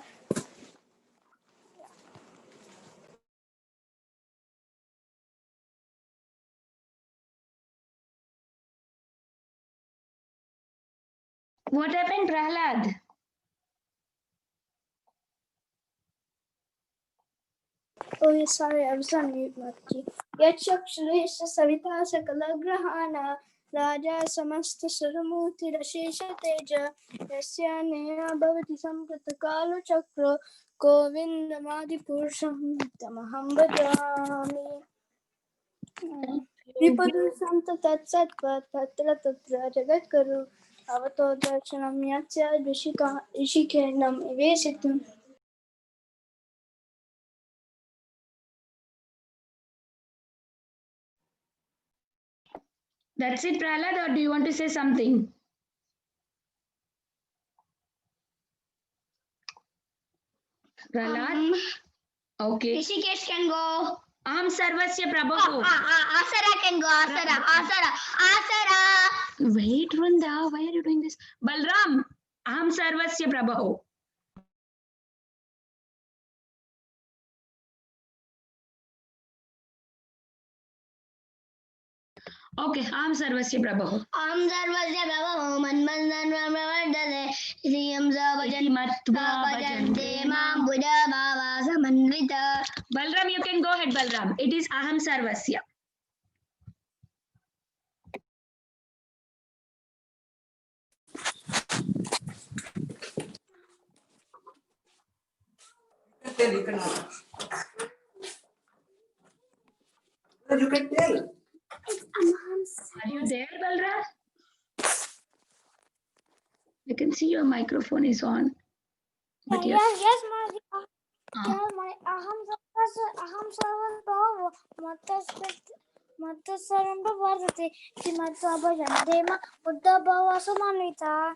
What happened, Prahalad? Oh, yes, sorry, I was on mute, Mataji. Yachakshrisha Savita Sakalagrahana Raja Samasta Suramuti Rashesha Teja Yasya Neya Bhavati Samkrita Kalu Chakra Govinda Madi Purusham Tamaham Bhajami. Vipadu Santa Tatsatva Tatra Tatra Jagat Guru Avato Darshanam Yatsya Rishikenam Ivesitum. That's it, Prahalad, or do you want to say something? Prahalad? Okay. Rishikesh can go. Aham Sarvasya Prabhu. Asara can go. Asara. Wait, Vrunda, why are you doing this? Balram, Aham Sarvasya Prabhu. Okay, Aham Sarvasya Prabhu. Am Sarvasya Prabhu Manmandan Ramavardale Sriyam Savajan Matva Bhajante Mam Buddha Bhava Samanvita. Balram, you can go ahead, Balram. It is Aham Sarvasya. You can tell. Are you there, Balram? I can see your microphone is on. But Yes, my Aham Sarvasya Mattasaram Bhavati Matva Bhajante Mam Buddha Bhava Samanvita.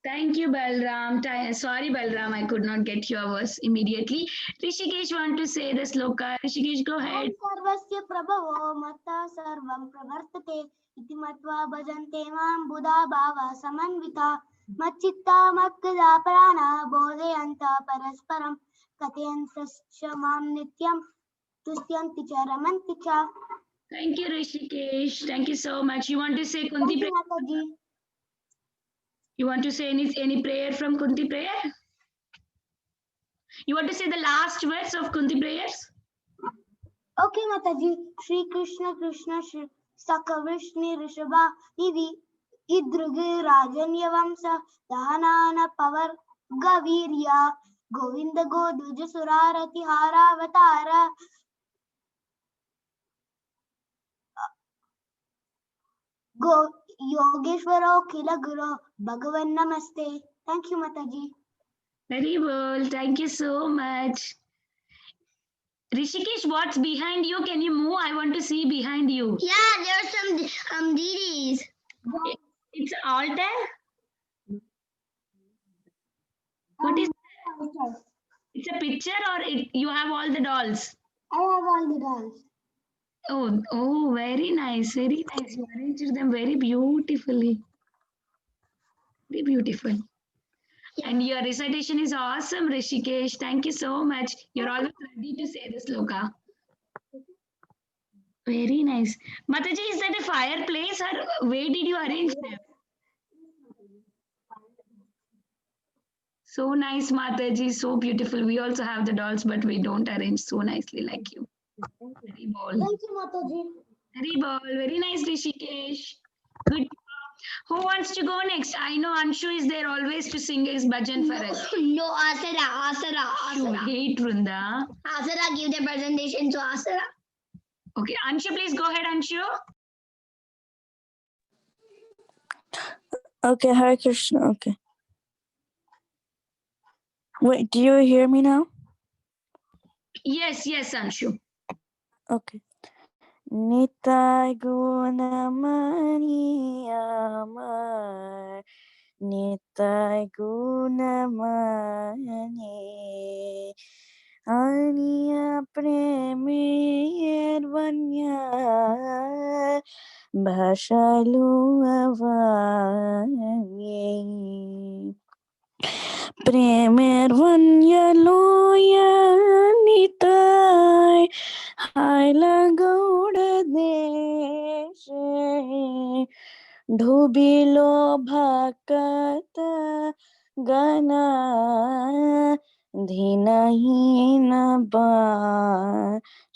Thank you, Balram. Sorry, Balram, I could not get your voice immediately. Rishikesh want to say the sloka. Rishikesh, go ahead. Sarvasya Prabhavo Matta Sarvam Pravartate Iti Matva Bhajante Mam Buddha Bhava Samanvita Machitta Makkada Prana Bodhayanta Parasparam Katyantascha Mam Nityam Tushyanti Cha Ramanti Cha. Thank you, Rishikesh. Thank you so much. You want to say Kunti Thank you, prayer? Mataji. You want to say any prayer from Kunti prayer? You want to say the last words of Kunti prayers? Okay, Mataji. Shri Krishna Krishna Shri Sakavishni Rishabha Idrugi Rajanyavamsa Dahanana Pavar Gavirya Govinda Goduja Surarati Haravatara Go Yogeshwaro Kila Guru Bhagavan Namaste. Thank you, Mataji. Very well. Thank you so much. Rishikesh, what's behind you? Can you move? I want to see behind you. Yeah, there's some deities. It's altar? What is that? It's a picture or you have all the dolls? I have all the dolls. Oh, very nice, very nice. You arranged them very beautifully. Very beautiful. And your recitation is awesome, Rishikesh. Thank you so much. You're always ready to say the sloka. Very nice. Mataji, is that a fireplace or where did you arrange them? So nice, Mataji. So beautiful. We also have the dolls, but we don't arrange so nicely like you. Hari bol. Thank you, Mataji. Hari bol. Very nice, Rishikesh. Good. Who wants to go next? I know Anshu is there always to sing his bhajan for us. No, Asara. Wait, Vrunda. Asara, give the presentation to Asara. Okay, Anshu, please go ahead, Anshu. Okay, Hare Krishna. Okay. Wait, do you hear me now? Yes, Anshu. Okay. Nitai Gunamani Amar Nitai Gunamani Aniya Premier Vanya Bhashalu Avani Premier Vanya Loya Nitai Haila Gauda Deshe Dhubilo Bhakata Gana Dhinahina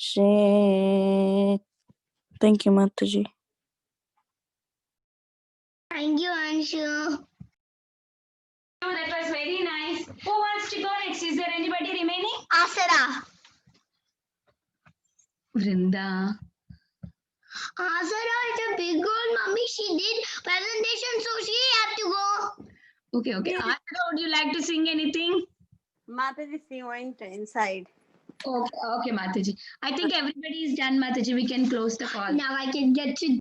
Bashe. Thank you, Mataji. Thank you, Anshu. That was very nice. Who wants to go next? Is there anybody remaining? Asara. Vrinda. Asara is a big girl, Mummy. She did presentation, so she had to go. Okay. Asara, would you like to sing anything? Mataji, she went inside. Okay, Mataji. I think everybody is done, Mataji. We can close the call. Now I can get to.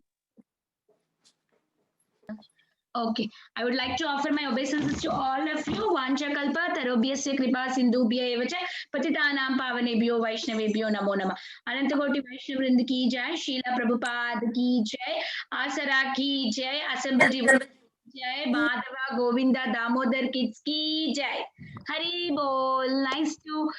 Okay. I would like to offer my obeisances to all of you. Vancha kalpa tarobhyasya kripa sindhubhya evacha patitanam pavanebhyo vaishnavebhyo namo namah. Anantakoti Vaishnav Vrind ki jai, Srila Prabhupada ki jai, Asara ki jai, Assembled Devotees ki jai, Madhava Govinda Damodar Kids ki jai. Hari bol. Nice to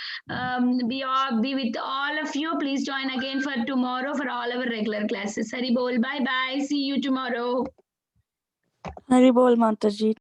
be with all of you. Please join again for tomorrow for all our regular classes. Hari bol. Bye bye. See you tomorrow. Hari Bol, Mataji.